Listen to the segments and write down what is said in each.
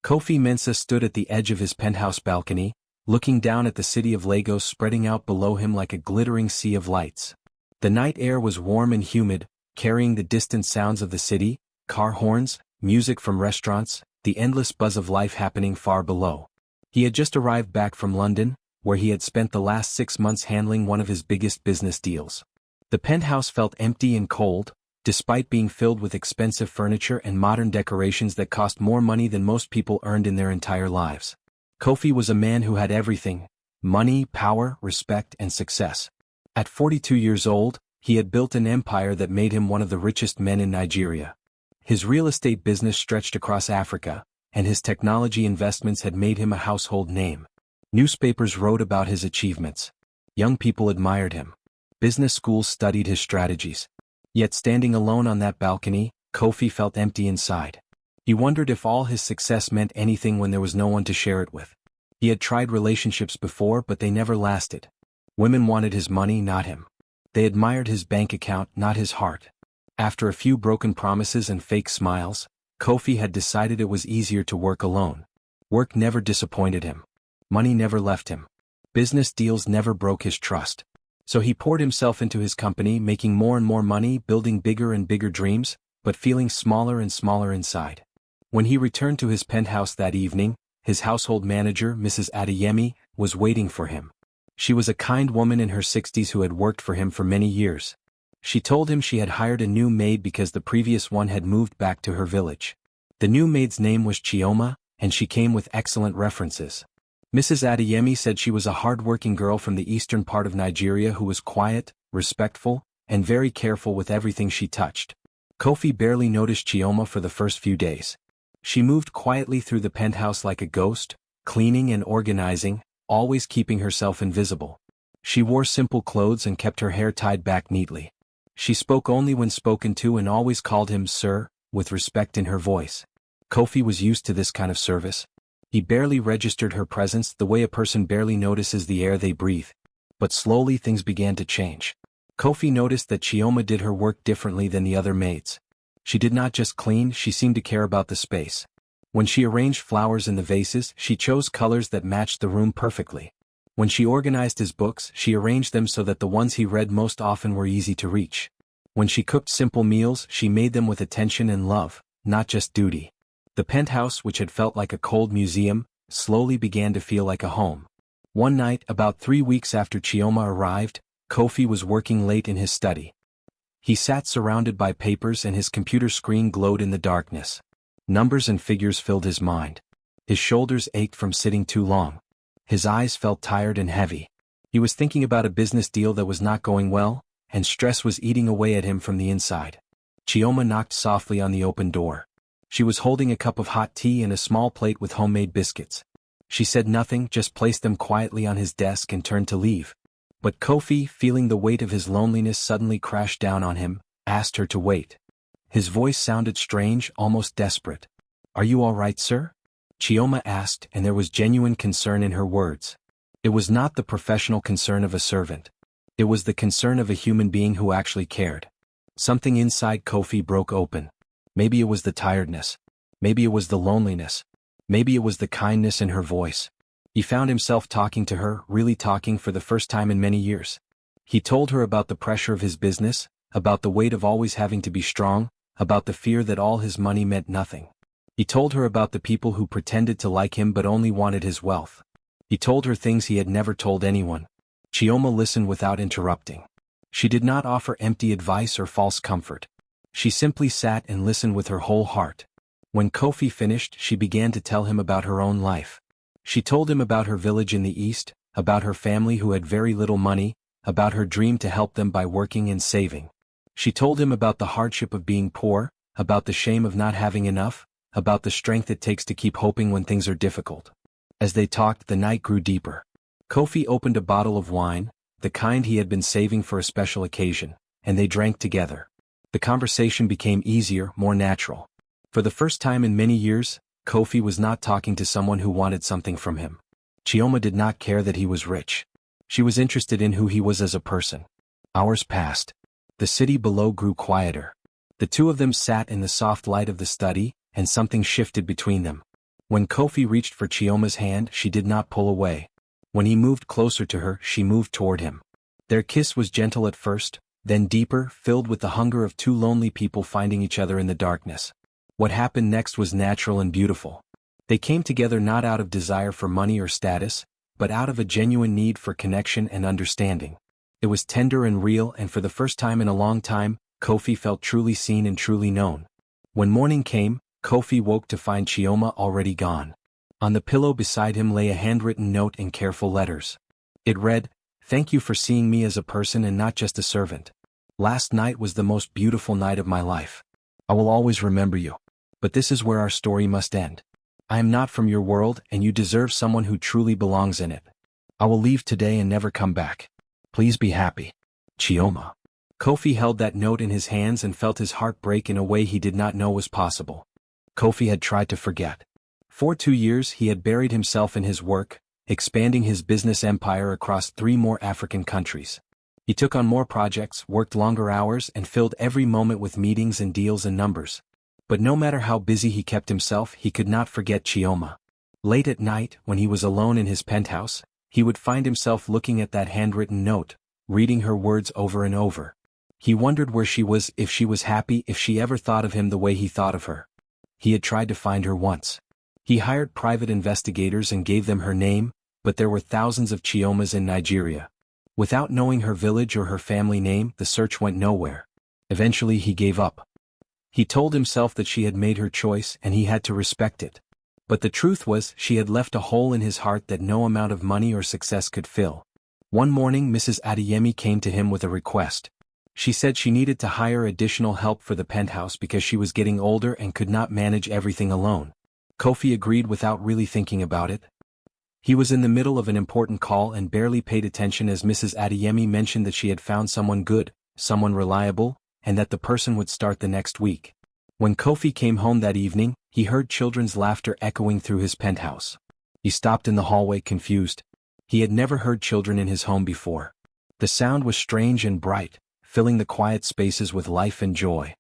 Kofi Mensah stood at the edge of his penthouse balcony, looking down at the city of Lagos spreading out below him like a glittering sea of lights. The night air was warm and humid, carrying the distant sounds of the city, car horns, music from restaurants, the endless buzz of life happening far below. He had just arrived back from London, where he had spent the last 6 months handling one of his biggest business deals. The penthouse felt empty and cold, despite being filled with expensive furniture and modern decorations that cost more money than most people earned in their entire lives. Kofi was a man who had everything: money, power, respect, and success. At 42 years old, he had built an empire that made him one of the richest men in Nigeria. His real estate business stretched across Africa, and his technology investments had made him a household name. Newspapers wrote about his achievements. Young people admired him. Business schools studied his strategies. Yet standing alone on that balcony, Kofi felt empty inside. He wondered if all his success meant anything when there was no one to share it with. He had tried relationships before, but they never lasted. Women wanted his money, not him. They admired his bank account, not his heart. After a few broken promises and fake smiles, Kofi had decided it was easier to work alone. Work never disappointed him. Money never left him. Business deals never broke his trust. So he poured himself into his company, making more and more money, building bigger and bigger dreams, but feeling smaller and smaller inside. When he returned to his penthouse that evening, his household manager, Mrs. Adeyemi, was waiting for him. She was a kind woman in her 60s who had worked for him for many years. She told him she had hired a new maid because the previous one had moved back to her village. The new maid's name was Chioma, and she came with excellent references. Mrs. Adeyemi said she was a hard-working girl from the eastern part of Nigeria who was quiet, respectful, and very careful with everything she touched. Kofi barely noticed Chioma for the first few days. She moved quietly through the penthouse like a ghost, cleaning and organizing, always keeping herself invisible. She wore simple clothes and kept her hair tied back neatly. She spoke only when spoken to and always called him sir, with respect in her voice. Kofi was used to this kind of service. He barely registered her presence the way a person barely notices the air they breathe. But slowly things began to change. Kofi noticed that Chioma did her work differently than the other maids. She did not just clean, she seemed to care about the space. When she arranged flowers in the vases, she chose colors that matched the room perfectly. When she organized his books, she arranged them so that the ones he read most often were easy to reach. When she cooked simple meals, she made them with attention and love, not just duty. The penthouse, which had felt like a cold museum, slowly began to feel like a home. One night, about 3 weeks after Chioma arrived, Kofi was working late in his study. He sat surrounded by papers and his computer screen glowed in the darkness. Numbers and figures filled his mind. His shoulders ached from sitting too long. His eyes felt tired and heavy. He was thinking about a business deal that was not going well, and stress was eating away at him from the inside. Chioma knocked softly on the open door. She was holding a cup of hot tea and a small plate with homemade biscuits. She said nothing, just placed them quietly on his desk and turned to leave. But Kofi, feeling the weight of his loneliness suddenly crash down on him, asked her to wait. His voice sounded strange, almost desperate. "Are you all right, sir?" Chioma asked, and there was genuine concern in her words. It was not the professional concern of a servant. It was the concern of a human being who actually cared. Something inside Kofi broke open. Maybe it was the tiredness. Maybe it was the loneliness. Maybe it was the kindness in her voice. He found himself talking to her, really talking for the first time in many years. He told her about the pressure of his business, about the weight of always having to be strong, about the fear that all his money meant nothing. He told her about the people who pretended to like him but only wanted his wealth. He told her things he had never told anyone. Chioma listened without interrupting. She did not offer empty advice or false comfort. She simply sat and listened with her whole heart. When Kofi finished, she began to tell him about her own life. She told him about her village in the east, about her family who had very little money, about her dream to help them by working and saving. She told him about the hardship of being poor, about the shame of not having enough, about the strength it takes to keep hoping when things are difficult. As they talked, the night grew deeper. Kofi opened a bottle of wine, the kind he had been saving for a special occasion, and they drank together. The conversation became easier, more natural. For the first time in many years, Kofi was not talking to someone who wanted something from him. Chioma did not care that he was rich. She was interested in who he was as a person. Hours passed. The city below grew quieter. The two of them sat in the soft light of the study, and something shifted between them. When Kofi reached for Chioma's hand, she did not pull away. When he moved closer to her, she moved toward him. Their kiss was gentle at first, then deeper, filled with the hunger of two lonely people finding each other in the darkness. What happened next was natural and beautiful. They came together not out of desire for money or status, but out of a genuine need for connection and understanding. It was tender and real, and for the first time in a long time, Kofi felt truly seen and truly known. When morning came, Kofi woke to find Chioma already gone. On the pillow beside him lay a handwritten note in careful letters. It read, "Thank you for seeing me as a person and not just a servant. Last night was the most beautiful night of my life. I will always remember you. But this is where our story must end. I am not from your world, and you deserve someone who truly belongs in it. I will leave today and never come back. Please be happy. Chioma." Kofi held that note in his hands and felt his heart break in a way he did not know was possible. Kofi had tried to forget. For 2 years he had buried himself in his work, expanding his business empire across 3 more African countries. He took on more projects, worked longer hours, and filled every moment with meetings and deals and numbers. But no matter how busy he kept himself, he could not forget Chioma. Late at night, when he was alone in his penthouse, he would find himself looking at that handwritten note, reading her words over and over. He wondered where she was, if she was happy, if she ever thought of him the way he thought of her. He had tried to find her once. He hired private investigators and gave them her name, but there were thousands of Chiomas in Nigeria. Without knowing her village or her family name, the search went nowhere. Eventually he gave up. He told himself that she had made her choice and he had to respect it. But the truth was, she had left a hole in his heart that no amount of money or success could fill. One morning Mrs. Adeyemi came to him with a request. She said she needed to hire additional help for the penthouse because she was getting older and could not manage everything alone. Kofi agreed without really thinking about it. He was in the middle of an important call and barely paid attention as Mrs. Adeyemi mentioned that she had found someone good, someone reliable, and that the person would start the next week. When Kofi came home that evening, he heard children's laughter echoing through his penthouse. He stopped in the hallway confused. He had never heard children in his home before. The sound was strange and bright, filling the quiet spaces with life and joy.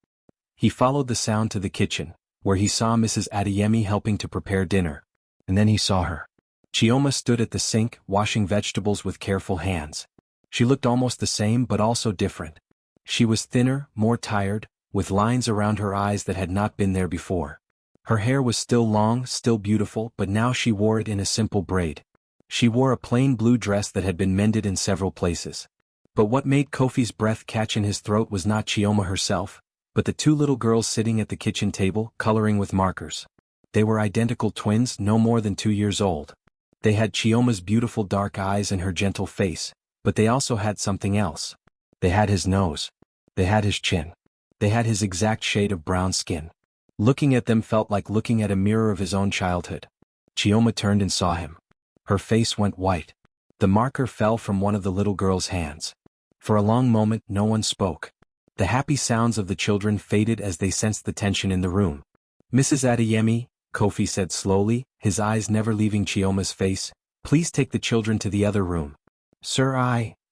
He followed the sound to the kitchen, where he saw Mrs. Adeyemi helping to prepare dinner. And then he saw her. Chioma stood at the sink, washing vegetables with careful hands. She looked almost the same but also different. She was thinner, more tired, with lines around her eyes that had not been there before. Her hair was still long, still beautiful, but now she wore it in a simple braid. She wore a plain blue dress that had been mended in several places. But what made Kofi's breath catch in his throat was not Chioma herself, but the 2 little girls sitting at the kitchen table, coloring with markers. They were identical twins, no more than 2 years old. They had Chioma's beautiful dark eyes and her gentle face, but they also had something else. They had his nose. They had his chin. They had his exact shade of brown skin. Looking at them felt like looking at a mirror of his own childhood. Chioma turned and saw him. Her face went white. The marker fell from one of the little girl's hands. For a long moment no one spoke. The happy sounds of the children faded as they sensed the tension in the room. "Mrs. Adeyemi," Kofi said slowly, his eyes never leaving Chioma's face, "please take the children to the other room." "Sir,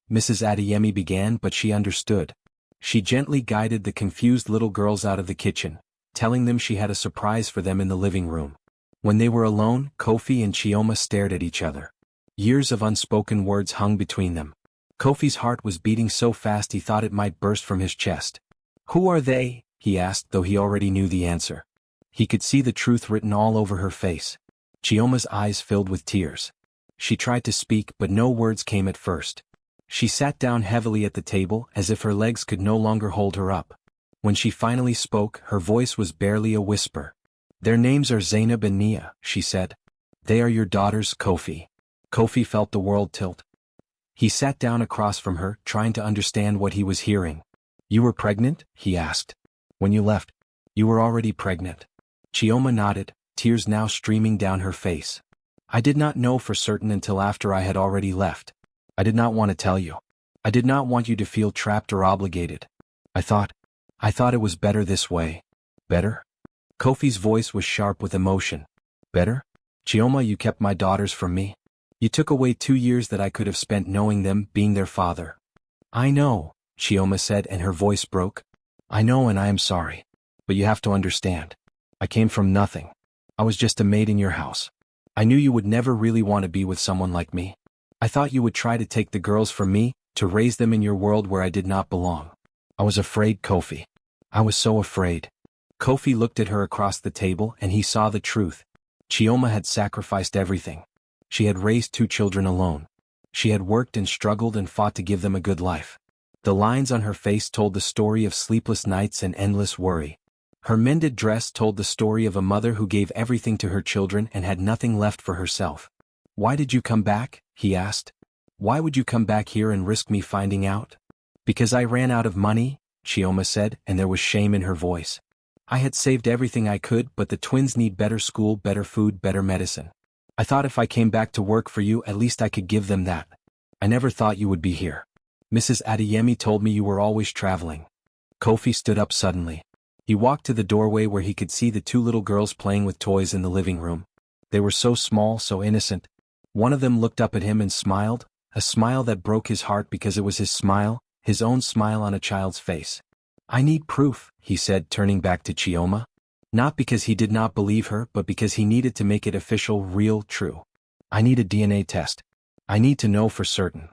Mrs. Adeyemi began, but she understood. She gently guided the confused little girls out of the kitchen, telling them she had a surprise for them in the living room. When they were alone, Kofi and Chioma stared at each other. Years of unspoken words hung between them. Kofi's heart was beating so fast he thought it might burst from his chest. "Who are they?" he asked, though he already knew the answer. He could see the truth written all over her face. Chioma's eyes filled with tears. She tried to speak, but no words came at first. She sat down heavily at the table, as if her legs could no longer hold her up. When she finally spoke, her voice was barely a whisper. "Their names are Zainab and Nia," she said. "They are your daughters, Kofi." Kofi felt the world tilt. He sat down across from her, trying to understand what he was hearing. "You were pregnant?" he asked. "When you left, you were already pregnant." Chioma nodded, tears now streaming down her face. "I did not know for certain until after I had already left. I did not want to tell you. I did not want you to feel trapped or obligated. I thought it was better this way." "Better?" Kofi's voice was sharp with emotion. "Better? Chioma, you kept my daughters from me. You took away 2 years that I could have spent knowing them, being their father." "I know," Chioma said, and her voice broke. "I know, and I am sorry. But you have to understand. I came from nothing. I was just a maid in your house. I knew you would never really want to be with someone like me. I thought you would try to take the girls from me, to raise them in your world where I did not belong. I was afraid, Kofi. I was so afraid. Kofi looked at her across the table and he saw the truth. Chioma had sacrificed everything. She had raised 2 children alone. She had worked and struggled and fought to give them a good life. The lines on her face told the story of sleepless nights and endless worry. Her mended dress told the story of a mother who gave everything to her children and had nothing left for herself. "Why did you come back?" he asked. "Why would you come back here and risk me finding out?" "Because I ran out of money," Chioma said, and there was shame in her voice. "I had saved everything I could, but the twins need better school, better food, better medicine. I thought if I came back to work for you, at least I could give them that. I never thought you would be here. Mrs. Adeyemi told me you were always traveling." Kofi stood up suddenly. He walked to the doorway where he could see the 2 little girls playing with toys in the living room. They were so small, so innocent. One of them looked up at him and smiled, a smile that broke his heart because it was his smile, his own smile on a child's face. "I need proof," he said, turning back to Chioma. Not because he did not believe her, but because he needed to make it official, real, true. "I need a DNA test. I need to know for certain."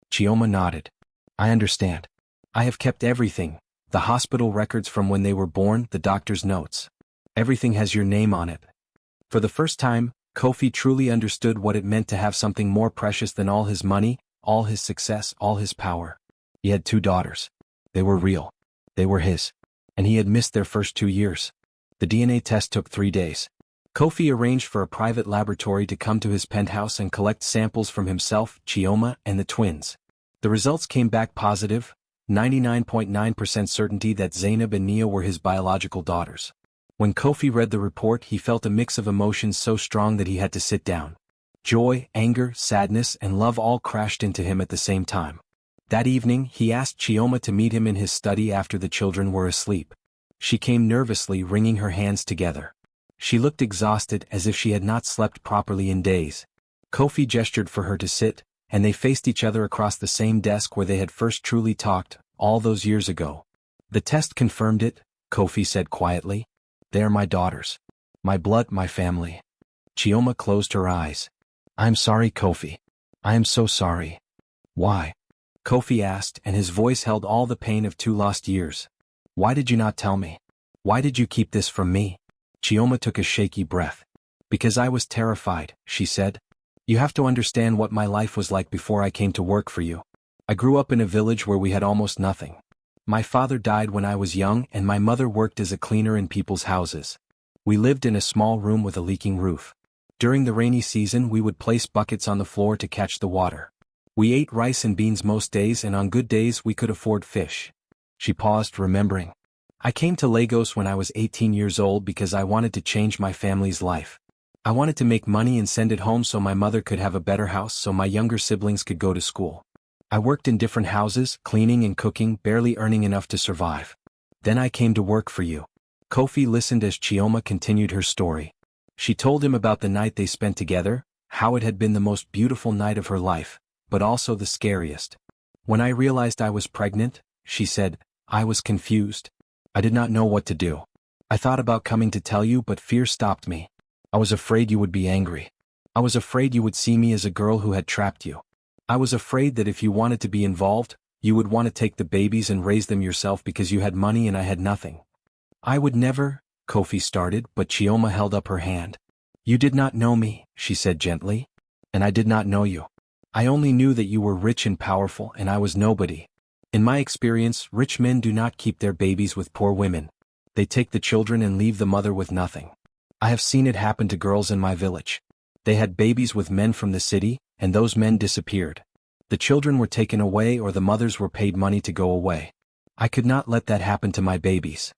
Chioma nodded. "I understand. I have kept everything, the hospital records from when they were born, the doctor's notes. Everything has your name on it." For the first time, Kofi truly understood what it meant to have something more precious than all his money, all his success, all his power. He had 2 daughters. They were real. They were his. And he had missed their first 2 years. The DNA test took 3 days. Kofi arranged for a private laboratory to come to his penthouse and collect samples from himself, Chioma, and the twins. The results came back positive, 99.9% certainty that Zainab and Nia were his biological daughters. When Kofi read the report, he felt a mix of emotions so strong that he had to sit down. Joy, anger, sadness, and love all crashed into him at the same time. That evening, he asked Chioma to meet him in his study after the children were asleep. She came nervously, wringing her hands together. She looked exhausted, as if she had not slept properly in days. Kofi gestured for her to sit, and they faced each other across the same desk where they had first truly talked, all those years ago. "The test confirmed it," Kofi said quietly. "They are my daughters. My blood, my family." Chioma closed her eyes. "I am sorry, Kofi. I am so sorry." "Why?" Kofi asked, and his voice held all the pain of 2 lost years. "Why did you not tell me? Why did you keep this from me?" Chioma took a shaky breath. "Because I was terrified," she said. "You have to understand what my life was like before I came to work for you. I grew up in a village where we had almost nothing. My father died when I was young and my mother worked as a cleaner in people's houses. We lived in a small room with a leaking roof. During the rainy season we would place buckets on the floor to catch the water. We ate rice and beans most days, and on good days we could afford fish." She paused, remembering. "I came to Lagos when I was 18 years old because I wanted to change my family's life. I wanted to make money and send it home so my mother could have a better house, so my younger siblings could go to school. I worked in different houses, cleaning and cooking, barely earning enough to survive. Then I came to work for you." Kofi listened as Chioma continued her story. She told him about the night they spent together, how it had been the most beautiful night of her life, but also the scariest. "When I realized I was pregnant," she said, "I was confused. I did not know what to do. I thought about coming to tell you, but fear stopped me. I was afraid you would be angry. I was afraid you would see me as a girl who had trapped you. I was afraid that if you wanted to be involved, you would want to take the babies and raise them yourself because you had money and I had nothing." "I would never," Kofi started, but Chioma held up her hand. "You did not know me," she said gently. "And I did not know you. I only knew that you were rich and powerful and I was nobody. In my experience, rich men do not keep their babies with poor women. They take the children and leave the mother with nothing. I have seen it happen to girls in my village. They had babies with men from the city, and those men disappeared. The children were taken away or the mothers were paid money to go away. I could not let that happen to my babies."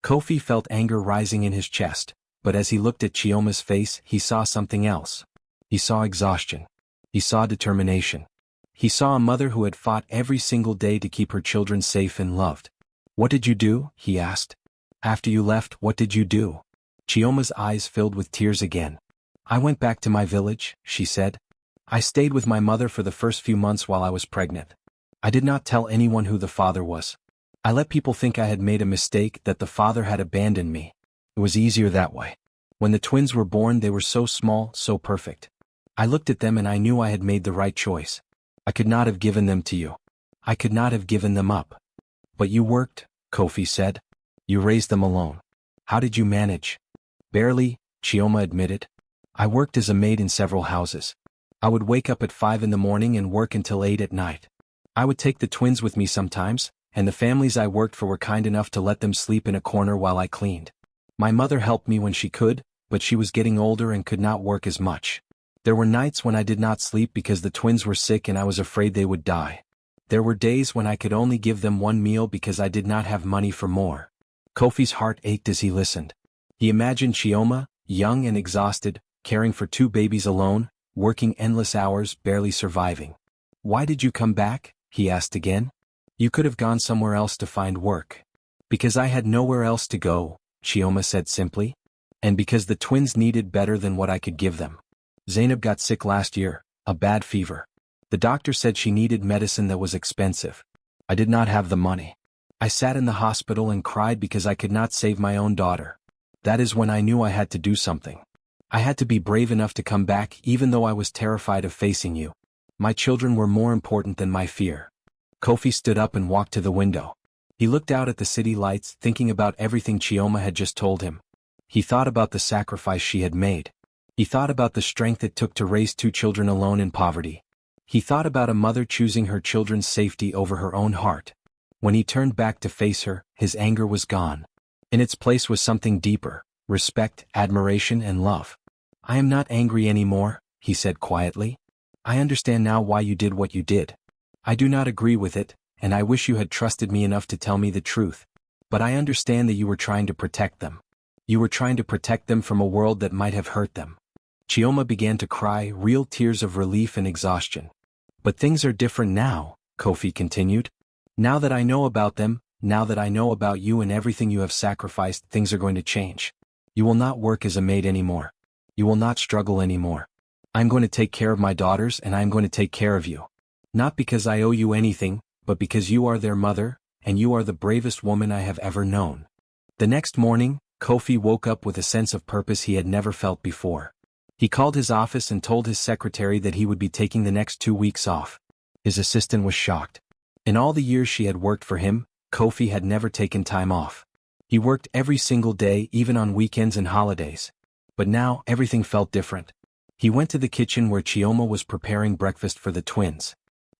Kofi felt anger rising in his chest, but as he looked at Chioma's face, he saw something else. He saw exhaustion. He saw determination. He saw a mother who had fought every single day to keep her children safe and loved. "What did you do?" he asked. "After you left, what did you do?" Chioma's eyes filled with tears again. "I went back to my village," she said. "I stayed with my mother for the first few months while I was pregnant. I did not tell anyone who the father was. I let people think I had made a mistake, that the father had abandoned me. It was easier that way. When the twins were born they were so small, so perfect. I looked at them and I knew I had made the right choice. I could not have given them to you. I could not have given them up. But you worked, Kofi said. You raised them alone. How did you manage? Barely, Chioma admitted. I worked as a maid in several houses. I would wake up at 5 in the morning and work until 8 at night. I would take the twins with me sometimes, and the families I worked for were kind enough to let them sleep in a corner while I cleaned. My mother helped me when she could, but she was getting older and could not work as much. There were nights when I did not sleep because the twins were sick and I was afraid they would die. There were days when I could only give them one meal because I did not have money for more. Kofi's heart ached as he listened. He imagined Chioma, young and exhausted, caring for 2 babies alone, working endless hours, barely surviving. Why did you come back? He asked again. You could have gone somewhere else to find work. Because I had nowhere else to go, Chioma said simply. And because the twins needed better than what I could give them. Zainab got sick last year, a bad fever. The doctor said she needed medicine that was expensive. I did not have the money. I sat in the hospital and cried because I could not save my own daughter. That is when I knew I had to do something. I had to be brave enough to come back even though I was terrified of facing you. My children were more important than my fear. Kofi stood up and walked to the window. He looked out at the city lights, thinking about everything Chioma had just told him. He thought about the sacrifice she had made. He thought about the strength it took to raise 2 children alone in poverty. He thought about a mother choosing her children's safety over her own heart. When he turned back to face her, his anger was gone. In its place was something deeper: respect, admiration, and love. I am not angry anymore, he said quietly. I understand now why you did what you did. I do not agree with it, and I wish you had trusted me enough to tell me the truth. But I understand that you were trying to protect them. You were trying to protect them from a world that might have hurt them. Chioma began to cry, real tears of relief and exhaustion. But things are different now, Kofi continued. Now that I know about them, now that I know about you and everything you have sacrificed, things are going to change. You will not work as a maid anymore. You will not struggle anymore. I'm going to take care of my daughters and I'm going to take care of you. Not because I owe you anything, but because you are their mother, and you are the bravest woman I have ever known. The next morning, Kofi woke up with a sense of purpose he had never felt before. He called his office and told his secretary that he would be taking the next 2 weeks off. His assistant was shocked. In all the years she had worked for him, Kofi had never taken time off. He worked every single day, even on weekends and holidays. But now, everything felt different. He went to the kitchen where Chioma was preparing breakfast for the twins.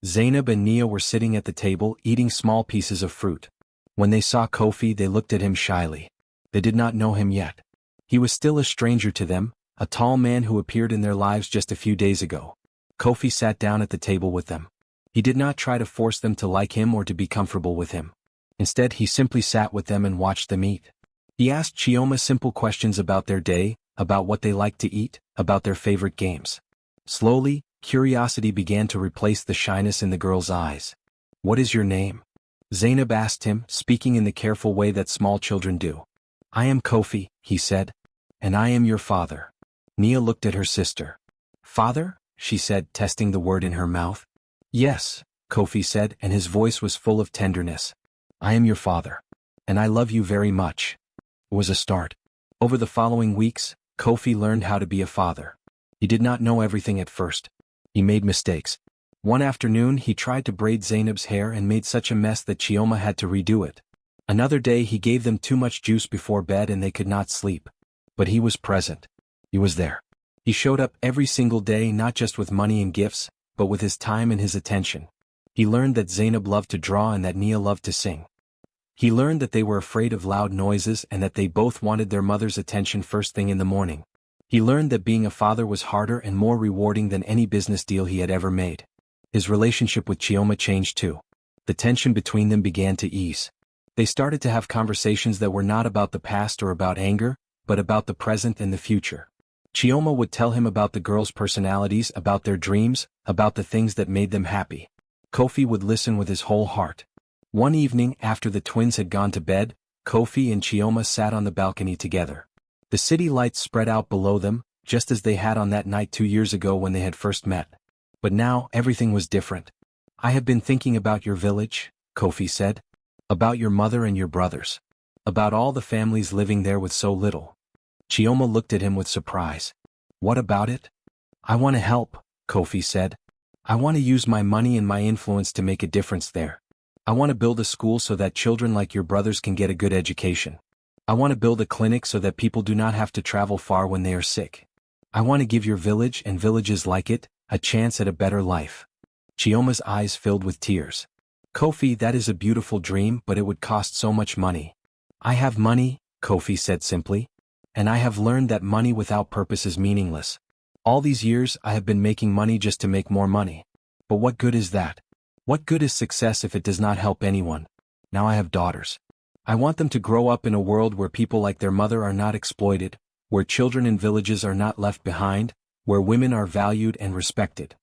Zainab and Nia were sitting at the table, eating small pieces of fruit. When they saw Kofi, they looked at him shyly. They did not know him yet. He was still a stranger to them, a tall man who appeared in their lives just a few days ago. Kofi sat down at the table with them. He did not try to force them to like him or to be comfortable with him. Instead, he simply sat with them and watched them eat. He asked Chioma simple questions about their day, about what they liked to eat, about their favorite games. Slowly, curiosity began to replace the shyness in the girl's eyes. What is your name? Zainab asked him, speaking in the careful way that small children do. I am Kofi, he said. And I am your father. Nia looked at her sister. Father? She said, testing the word in her mouth. Yes, Kofi said, and his voice was full of tenderness. I am your father. And I love you very much. It was a start. Over the following weeks, Kofi learned how to be a father. He did not know everything at first. He made mistakes. One afternoon he tried to braid Zainab's hair and made such a mess that Chioma had to redo it. Another day he gave them too much juice before bed and they could not sleep. But he was present. He was there. He showed up every single day, not just with money and gifts, but with his time and his attention. He learned that Zainab loved to draw and that Nia loved to sing. He learned that they were afraid of loud noises and that they both wanted their mother's attention first thing in the morning. He learned that being a father was harder and more rewarding than any business deal he had ever made. His relationship with Chioma changed too. The tension between them began to ease. They started to have conversations that were not about the past or about anger, but about the present and the future. Chioma would tell him about the girls' personalities, about their dreams, about the things that made them happy. Kofi would listen with his whole heart. One evening, after the twins had gone to bed, Kofi and Chioma sat on the balcony together. The city lights spread out below them, just as they had on that night 2 years ago when they had first met. But now, everything was different. I have been thinking about your village, Kofi said. About your mother and your brothers. About all the families living there with so little. Chioma looked at him with surprise. What about it? I want to help, Kofi said. I want to use my money and my influence to make a difference there. I want to build a school so that children like your brothers can get a good education. I want to build a clinic so that people do not have to travel far when they are sick. I want to give your village and villages like it a chance at a better life. Chioma's eyes filled with tears. Kofi, that is a beautiful dream, but it would cost so much money. I have money, Kofi said simply. And I have learned that money without purpose is meaningless. All these years I have been making money just to make more money. But what good is that? What good is success if it does not help anyone? Now I have daughters. I want them to grow up in a world where people like their mother are not exploited, where children in villages are not left behind, where women are valued and respected.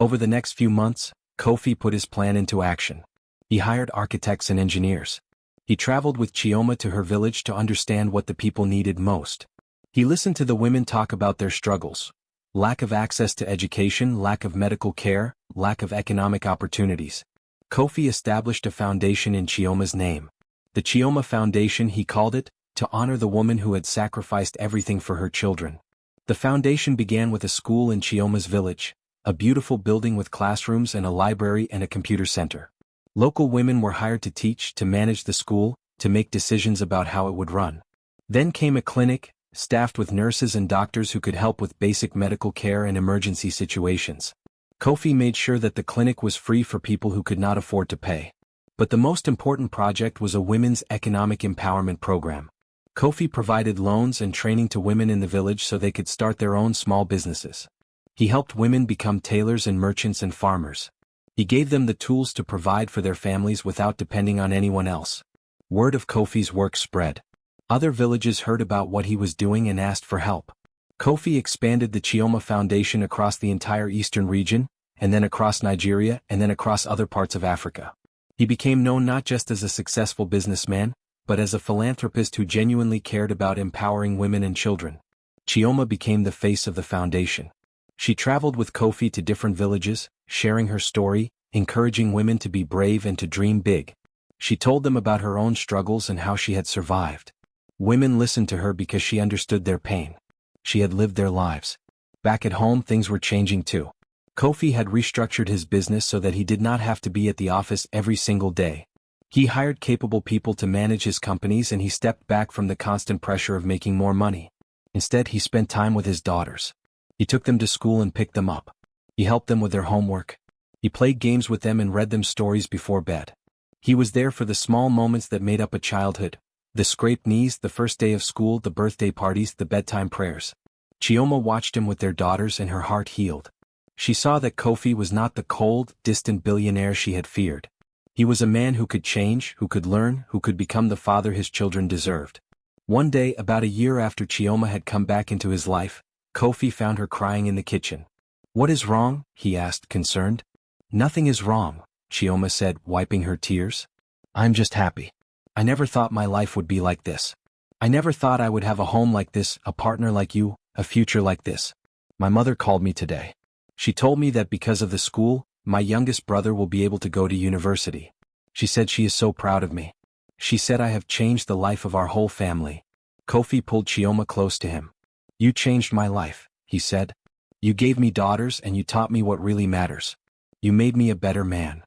Over the next few months, Kofi put his plan into action. He hired architects and engineers. He traveled with Chioma to her village to understand what the people needed most. He listened to the women talk about their struggles. Lack of access to education, lack of medical care, lack of economic opportunities. Kofi established a foundation in Chioma's name. The Chioma Foundation, he called it, to honor the woman who had sacrificed everything for her children. The foundation began with a school in Chioma's village, a beautiful building with classrooms and a library and a computer center. Local women were hired to teach, to manage the school, to make decisions about how it would run. Then came a clinic, staffed with nurses and doctors who could help with basic medical care and emergency situations. Kofi made sure that the clinic was free for people who could not afford to pay. But the most important project was a women's economic empowerment program. Kofi provided loans and training to women in the village so they could start their own small businesses. He helped women become tailors and merchants and farmers. He gave them the tools to provide for their families without depending on anyone else. Word of Kofi's work spread. Other villages heard about what he was doing and asked for help. Kofi expanded the Chioma Foundation across the entire eastern region, and then across Nigeria, and then across other parts of Africa. He became known not just as a successful businessman, but as a philanthropist who genuinely cared about empowering women and children. Chioma became the face of the foundation. She traveled with Kofi to different villages, sharing her story, encouraging women to be brave and to dream big. She told them about her own struggles and how she had survived. Women listened to her because she understood their pain. She had lived their lives. Back at home, things were changing too. Kofi had restructured his business so that he did not have to be at the office every single day. He hired capable people to manage his companies, and he stepped back from the constant pressure of making more money. Instead, he spent time with his daughters. He took them to school and picked them up. He helped them with their homework. He played games with them and read them stories before bed. He was there for the small moments that made up a childhood. The scraped knees, the first day of school, the birthday parties, the bedtime prayers. Chioma watched him with their daughters, and her heart healed. She saw that Kofi was not the cold, distant billionaire she had feared. He was a man who could change, who could learn, who could become the father his children deserved. One day, about a year after Chioma had come back into his life, Kofi found her crying in the kitchen. "What is wrong?" he asked, concerned. "Nothing is wrong," Chioma said, wiping her tears. "I'm just happy. I never thought my life would be like this. I never thought I would have a home like this, a partner like you, a future like this. My mother called me today. She told me that because of the school, my youngest brother will be able to go to university. She said she is so proud of me. She said I have changed the life of our whole family." Kofi pulled Chioma close to him. "You changed my life," he said. "You gave me daughters and you taught me what really matters. You made me a better man."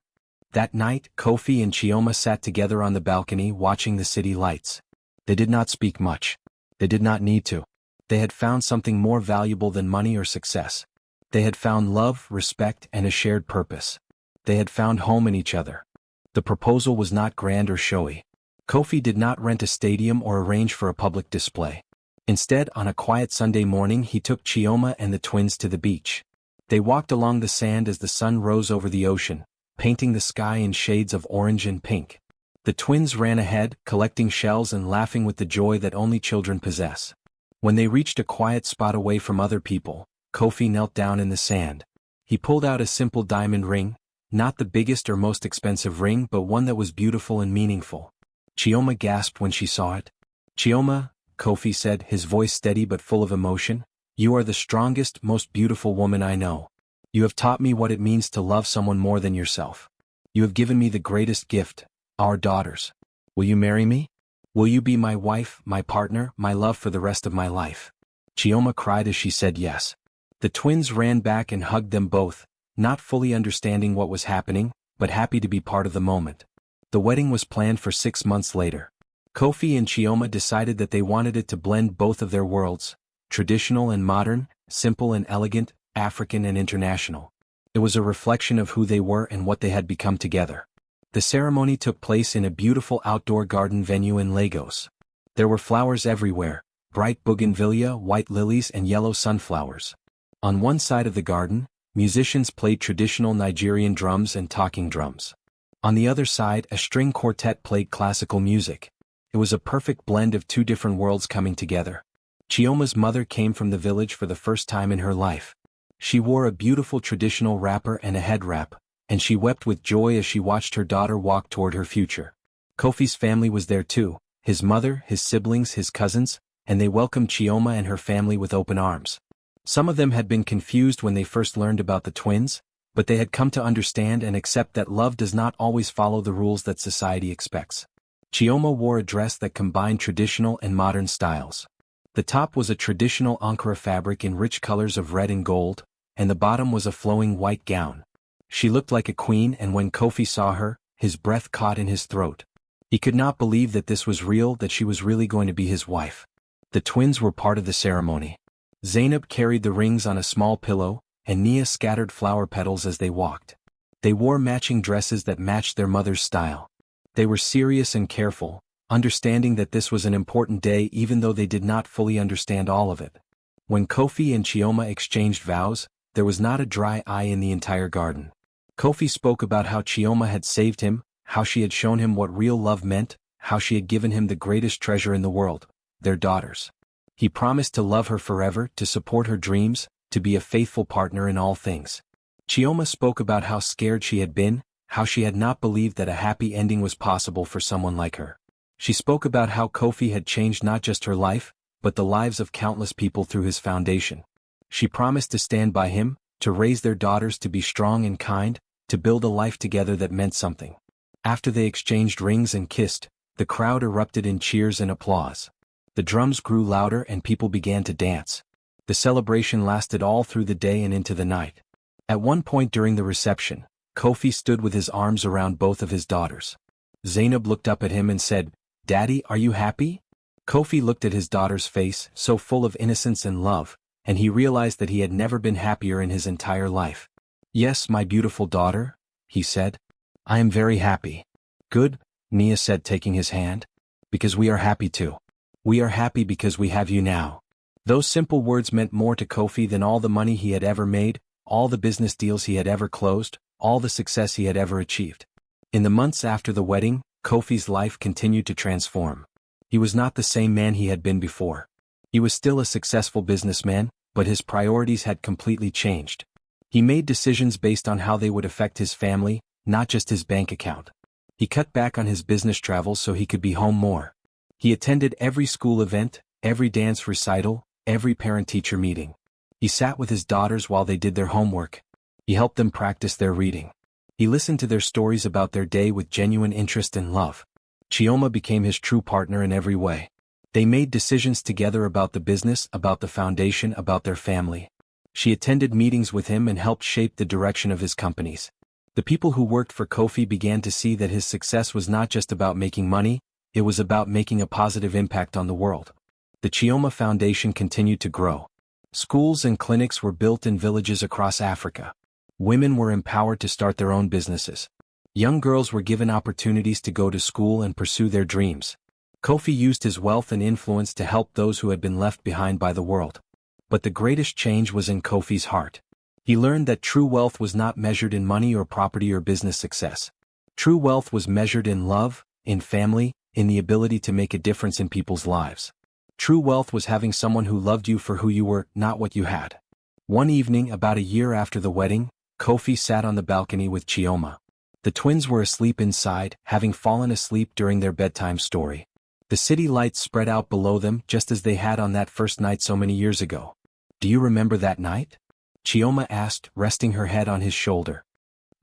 That night, Kofi and Chioma sat together on the balcony watching the city lights. They did not speak much. They did not need to. They had found something more valuable than money or success. They had found love, respect, and a shared purpose. They had found home in each other. The proposal was not grand or showy. Kofi did not rent a stadium or arrange for a public display. Instead, on a quiet Sunday morning, he took Chioma and the twins to the beach. They walked along the sand as the sun rose over the ocean, painting the sky in shades of orange and pink. The twins ran ahead, collecting shells and laughing with the joy that only children possess. When they reached a quiet spot away from other people, Kofi knelt down in the sand. He pulled out a simple diamond ring, not the biggest or most expensive ring, but one that was beautiful and meaningful. Chioma gasped when she saw it. "Chioma," Kofi said, his voice steady but full of emotion, "you are the strongest, most beautiful woman I know. You have taught me what it means to love someone more than yourself. You have given me the greatest gift, our daughters. Will you marry me? Will you be my wife, my partner, my love for the rest of my life? Chioma cried as she said yes. The twins ran back and hugged them both, not fully understanding what was happening, but happy to be part of the moment. The wedding was planned for 6 months later. Kofi and Chioma decided that they wanted it to blend both of their worlds, traditional and modern, simple and elegant, African and international. It was a reflection of who they were and what they had become together. The ceremony took place in a beautiful outdoor garden venue in Lagos. There were flowers everywhere, bright bougainvillea, white lilies and yellow sunflowers. On one side of the garden, musicians played traditional Nigerian drums and talking drums. On the other side, a string quartet played classical music. It was a perfect blend of two different worlds coming together. Chioma's mother came from the village for the first time in her life. She wore a beautiful traditional wrapper and a head wrap, and she wept with joy as she watched her daughter walk toward her future. Kofi's family was there too, his mother, his siblings, his cousins, and they welcomed Chioma and her family with open arms. Some of them had been confused when they first learned about the twins, but they had come to understand and accept that love does not always follow the rules that society expects. Chioma wore a dress that combined traditional and modern styles. The top was a traditional Ankara fabric in rich colors of red and gold, and the bottom was a flowing white gown. She looked like a queen, and when Kofi saw her, his breath caught in his throat. He could not believe that this was real, that she was really going to be his wife. The twins were part of the ceremony. Zainab carried the rings on a small pillow, and Nia scattered flower petals as they walked. They wore matching dresses that matched their mother's style. They were serious and careful, understanding that this was an important day even though they did not fully understand all of it. When Kofi and Chioma exchanged vows, there was not a dry eye in the entire garden. Kofi spoke about how Chioma had saved him, how she had shown him what real love meant, how she had given him the greatest treasure in the world, their daughters. He promised to love her forever, to support her dreams, to be a faithful partner in all things. Chioma spoke about how scared she had been, how she had not believed that a happy ending was possible for someone like her. She spoke about how Kofi had changed not just her life, but the lives of countless people through his foundation. She promised to stand by him, to raise their daughters to be strong and kind, to build a life together that meant something. After they exchanged rings and kissed, the crowd erupted in cheers and applause. The drums grew louder and people began to dance. The celebration lasted all through the day and into the night. At one point during the reception, Kofi stood with his arms around both of his daughters. Zainab looked up at him and said, "Daddy, are you happy?" Kofi looked at his daughter's face, so full of innocence and love, and he realized that he had never been happier in his entire life. "Yes, my beautiful daughter," he said. "I am very happy." "Good," Nia said, taking his hand. "Because we are happy too. We are happy because we have you now." Those simple words meant more to Kofi than all the money he had ever made, all the business deals he had ever closed, all the success he had ever achieved. In the months after the wedding, Kofi's life continued to transform. He was not the same man he had been before. He was still a successful businessman, but his priorities had completely changed. He made decisions based on how they would affect his family, not just his bank account. He cut back on his business travels so he could be home more. He attended every school event, every dance recital, every parent-teacher meeting. He sat with his daughters while they did their homework. He helped them practice their reading. He listened to their stories about their day with genuine interest and love. Chioma became his true partner in every way. They made decisions together about the business, about the foundation, about their family. She attended meetings with him and helped shape the direction of his companies. The people who worked for Kofi began to see that his success was not just about making money, it was about making a positive impact on the world. The Chioma Foundation continued to grow. Schools and clinics were built in villages across Africa. Women were empowered to start their own businesses. Young girls were given opportunities to go to school and pursue their dreams. Kofi used his wealth and influence to help those who had been left behind by the world. But the greatest change was in Kofi's heart. He learned that true wealth was not measured in money or property or business success. True wealth was measured in love, in family, in the ability to make a difference in people's lives. True wealth was having someone who loved you for who you were, not what you had. One evening, about a year after the wedding, Kofi sat on the balcony with Chioma. The twins were asleep inside, having fallen asleep during their bedtime story. The city lights spread out below them just as they had on that first night so many years ago. "Do you remember that night?" Chioma asked, resting her head on his shoulder.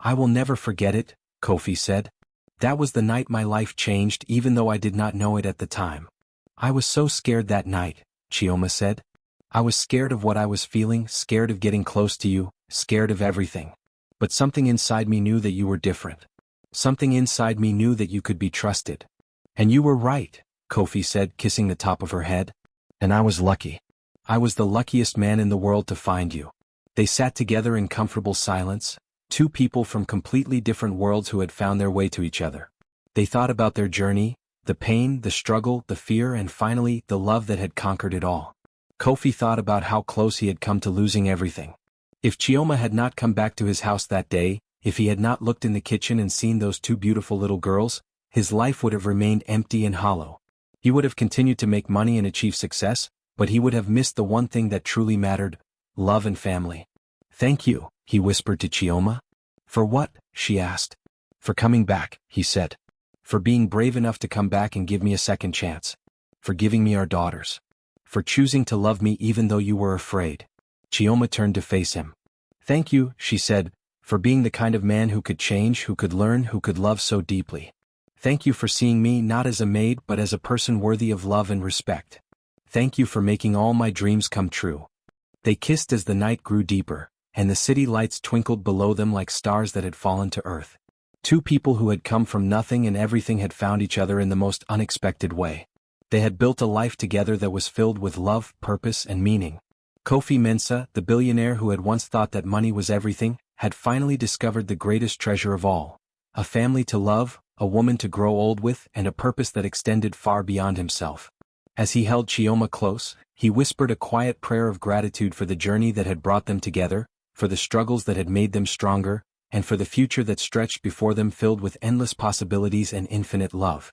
"I will never forget it," Kofi said. That was the night my life changed even though I did not know it at the time. I was so scared that night, Chioma said. I was scared of what I was feeling, scared of getting close to you, scared of everything. But something inside me knew that you were different. Something inside me knew that you could be trusted. And you were right, Kofi said, kissing the top of her head. And I was lucky. I was the luckiest man in the world to find you. They sat together in comfortable silence, two people from completely different worlds who had found their way to each other. They thought about their journey, the pain, the struggle, the fear, and finally, the love that had conquered it all. Kofi thought about how close he had come to losing everything. If Chioma had not come back to his house that day, if he had not looked in the kitchen and seen those two beautiful little girls, his life would have remained empty and hollow. He would have continued to make money and achieve success, but he would have missed the one thing that truly mattered: love and family. Thank you, he whispered to Chioma. For what? She asked. For coming back, he said. For being brave enough to come back and give me a second chance. For giving me our daughters. For choosing to love me even though you were afraid. Chioma turned to face him. Thank you, she said, for being the kind of man who could change, who could learn, who could love so deeply. Thank you for seeing me not as a maid but as a person worthy of love and respect. Thank you for making all my dreams come true. They kissed as the night grew deeper, and the city lights twinkled below them like stars that had fallen to earth. Two people who had come from nothing and everything had found each other in the most unexpected way. They had built a life together that was filled with love, purpose, and meaning. Kofi Mensah, the billionaire who had once thought that money was everything, had finally discovered the greatest treasure of all: a family to love, a woman to grow old with, and a purpose that extended far beyond himself. As he held Chioma close, he whispered a quiet prayer of gratitude for the journey that had brought them together, for the struggles that had made them stronger, and for the future that stretched before them filled with endless possibilities and infinite love.